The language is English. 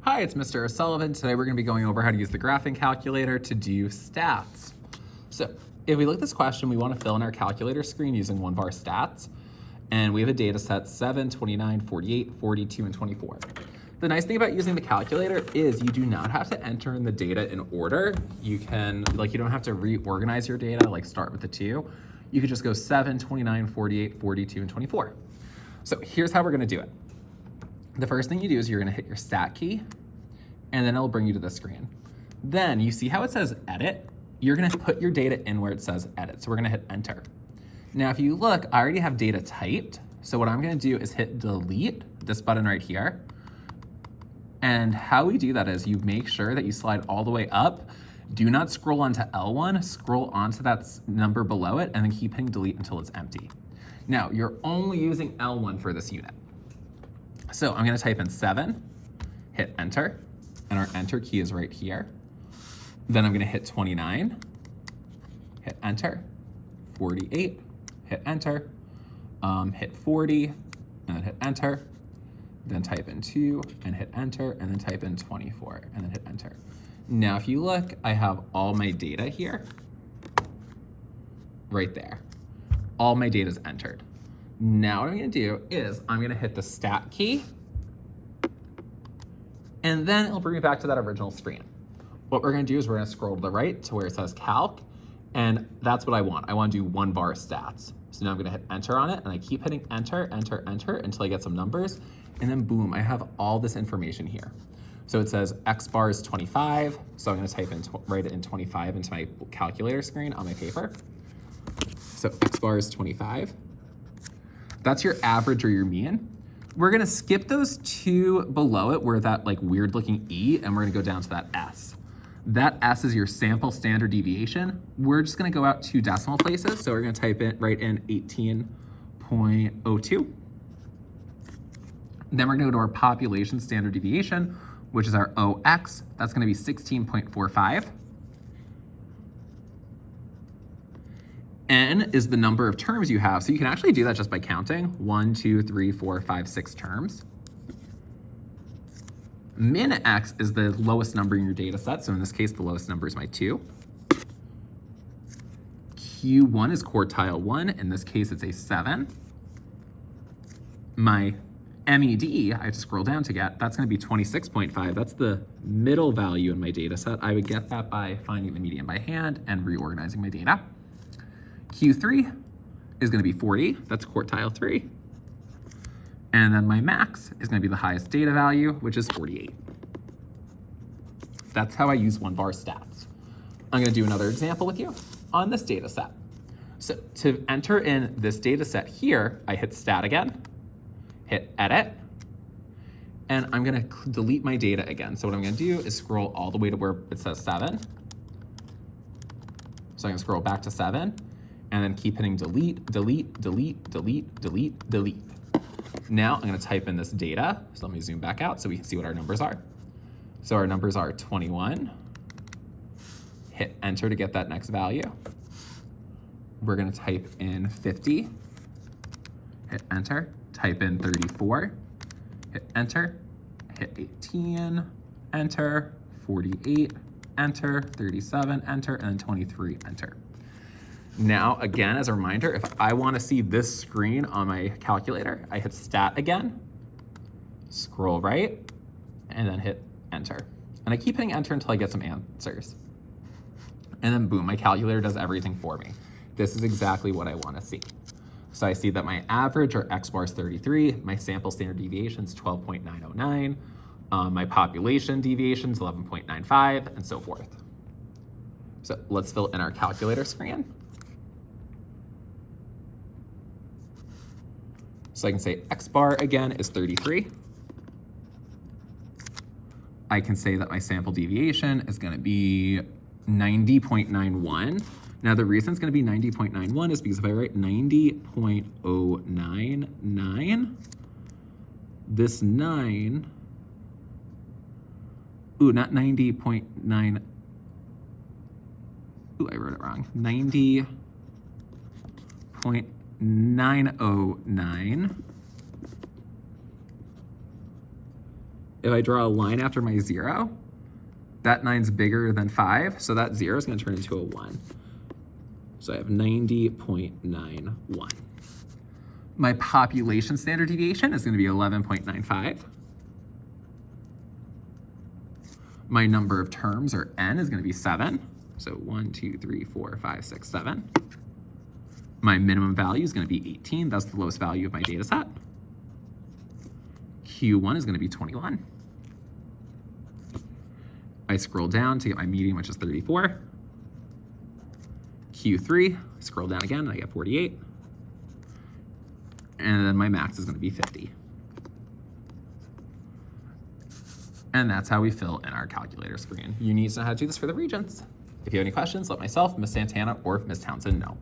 Hi, it's Mr. O'Sullivan. Today we're going to be going over how to use the graphing calculator to do stats. So if we look at this question, we want to fill in our calculator screen using 1-bar stats. And we have a data set 7, 29, 48, 42, and 24. The nice thing about using the calculator is you do not have to enter in the data in order. You don't have to reorganize your data, like start with the 2. You could just go 7, 29, 48, 42, and 24. So here's how we're going to do it. The first thing you do is you're going to hit your stat key, and then it'll bring you to the screen. Then you see how it says edit? You're going to put your data in where it says edit. So we're going to hit enter. Now, if you look, I already have data typed. So what I'm going to do is hit delete, this button right here. And how we do that is you make sure that you slide all the way up. Do not scroll onto L1, scroll onto that number below it, and then keep hitting delete until it's empty. Now, you're only using L1 for this unit. So I'm going to type in 7, hit enter, and our enter key is right here. Then I'm going to hit 29, hit enter, 48, hit enter, hit 40, and then hit enter, then type in 2, and hit enter, and then type in 24, and then hit enter. Now, if you look, I have all my data here, right there. All my data is entered. Now what I'm going to do is I'm going to hit the stat key, and then it'll bring me back to that original screen. What we're going to do is we're going to scroll to the right to where it says calc, and that's what I want. I want to do 1-bar stats. So now I'm going to hit enter on it, and I keep hitting enter, enter, enter until I get some numbers, and then boom, I have all this information here. So it says X bar is 25, so I'm going to type in write it in 25 into my calculator screen on my paper. So X bar is 25. That's your average or your mean. We're gonna skip those 2 below it where that like weird looking E, and we're gonna go down to that S. That S is your sample standard deviation. We're just gonna go out 2 decimal places. So we're gonna write in 18.02. Then we're gonna go to our population standard deviation, which is our OX. That's gonna be 16.45. N is the number of terms you have. So you can actually do that just by counting. 1, 2, 3, 4, 5, 6 terms. Min X is the lowest number in your data set. So in this case, the lowest number is my 2. Q1 is quartile 1. In this case, it's a 7. My MED, I have to scroll down to get, that's going to be 26.5. That's the middle value in my data set. I would get that by finding the median by hand and reorganizing my data. Q3 is going to be 40. That's quartile 3. And then my max is going to be the highest data value, which is 48. That's how I use 1-bar stats. I'm going to do another example with you on this data set. So to enter in this data set here, I hit stat again, hit edit, and I'm going to delete my data again. So what I'm going to do is scroll all the way to where it says 7. So I'm going to scroll back to 7. And then keep hitting delete, delete, delete, delete, delete, delete. Now I'm going to type in this data. So let me zoom back out so we can see what our numbers are. So our numbers are 21. Hit enter to get that next value. We're going to type in 50. Hit enter. Type in 34. Hit enter. Hit 18. Enter. 48. Enter. 37. Enter. And then 23. Enter. Now, again, as a reminder, if I want to see this screen on my calculator, I hit stat again, scroll right, and then hit enter. And I keep hitting enter until I get some answers. And then boom, my calculator does everything for me. This is exactly what I want to see. So I see that my average, or X bar, is 33, my sample standard deviation is 12.909, my population deviation is 11.95, and so forth. So let's fill in our calculator screen. So I can say X bar again is 33. I can say that my sample deviation is going to be 90.91. Now the reason it's going to be 90.91 is because if I write 90.099, this 9, not 90.9, I wrote it wrong, 90.909 if I draw a line after my 0, that 9's bigger than 5, so that 0 is going to turn into a 1. So I have 90.91. My population standard deviation is going to be 11.95. My number of terms, or n, is going to be 7. So 1, 2, 3, 4, 5, 6, 7. My minimum value is going to be 18. That's the lowest value of my data set. Q1 is going to be 21. I scroll down to get my median, which is 34. Q3, scroll down again, and I get 48. And then my max is going to be 50. And that's how we fill in our calculator screen. You need to know how to do this for the regions. If you have any questions, let myself, Ms. Santana, or Ms. Townsend know.